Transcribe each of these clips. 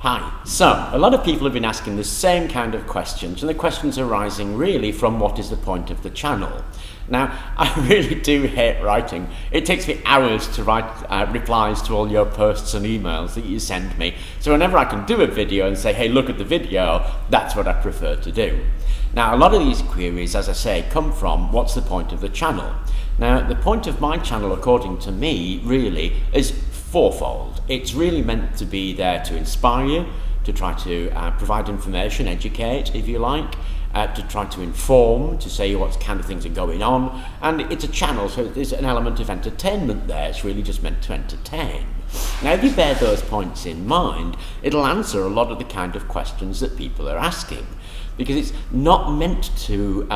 Hi. So, a lot of people have been asking the same kind of questions, and the questions are arising really from what is the point of the channel. Now, I really do hate writing. It takes me hours to write replies to all your posts and emails that you send me. So whenever I can do a video and say, hey, look at the video, that's what I prefer to do. Now, a lot of these queries, as I say, come from what's the point of the channel? Now, the point of my channel, according to me, really is fourfold. It's really meant to be there to inspire you, to try to provide information, educate, if you like, to try to inform, to say what kind of things are going on, and it's a channel, so there's an element of entertainment there. It's really just meant to entertain. Now, if you bear those points in mind, it'll answer a lot of the kind of questions that people are asking, because it's not meant to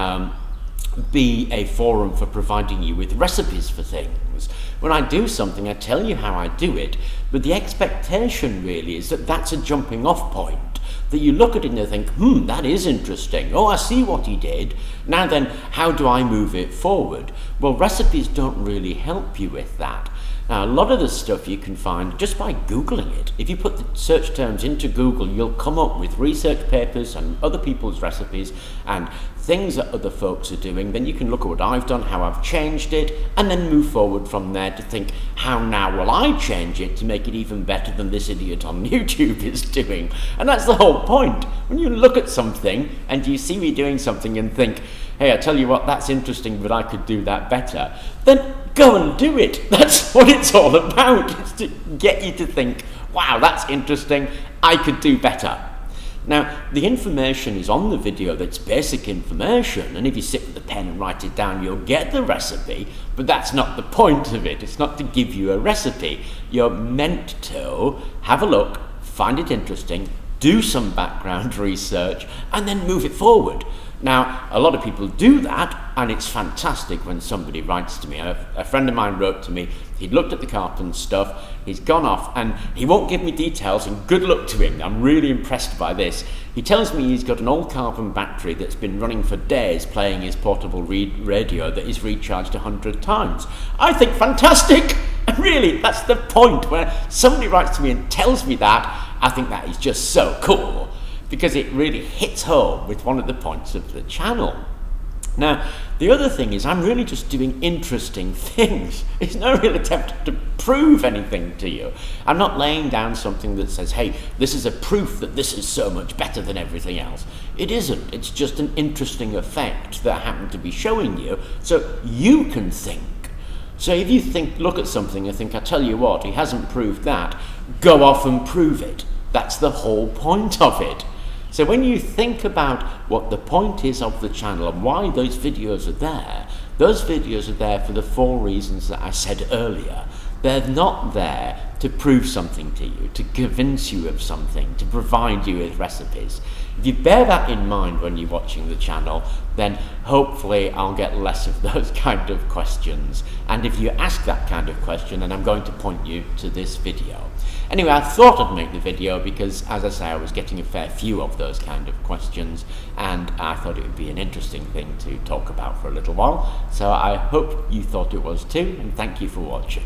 be a forum for providing you with recipes for things. When I do something, I tell you how I do it, but the expectation really is that that's a jumping off point, that you look at it and you think, that is interesting. Oh, I see what he did. Now then, how do I move it forward? Well, recipes don't really help you with that. Now, a lot of the stuff you can find just by Googling it. If you put the search terms into Google, you'll come up with research papers and other people's recipes and things that other folks are doing. Then you can look at what I've done, how I've changed it, and then move forward from there to think, how now will I change it to make it even better than this idiot on YouTube is doing? And that's the whole point. When you look at something and you see me doing something and think, hey, I tell you what, that's interesting, but I could do that better, then go and do it. That's what it's all about. It's to get you to think, wow, that's interesting, I could do better. Now, the information is on the video, that's basic information, and if you sit with a pen and write it down, you'll get the recipe, but that's not the point of it. It's not to give you a recipe. You're meant to have a look, find it interesting, do some background research, and then move it forward. Now, a lot of people do that, and it's fantastic when somebody writes to me. A friend of mine wrote to me, he'd looked at the Carpen stuff, he's gone off, and he won't give me details, and good luck to him. I'm really impressed by this. He tells me he's got an old Carpen battery that's been running for days playing his portable radio that is recharged 100 times. I think fantastic! And really, that's the point. When somebody writes to me and tells me that, I think that is just so cool, because it really hits home with one of the points of the channel. Now, the other thing is I'm really just doing interesting things. It's no real attempt to prove anything to you. I'm not laying down something that says, hey, this is a proof that this is so much better than everything else. It isn't. It's just an interesting effect that I happen to be showing you so you can think. So if you look at something and think, I tell you what, he hasn't proved that, go off and prove it. That's the whole point of it. So when you think about what the point is of the channel and why those videos are there for the 4 reasons that I said earlier. They're not there to prove something to you, to convince you of something, to provide you with recipes. If you bear that in mind when you're watching the channel, then hopefully I'll get less of those kind of questions. And if you ask that kind of question, then I'm going to point you to this video. Anyway, I thought I'd make the video because, as I say, I was getting a fair few of those kind of questions, and I thought it would be an interesting thing to talk about for a little while. So I hope you thought it was too, and thank you for watching.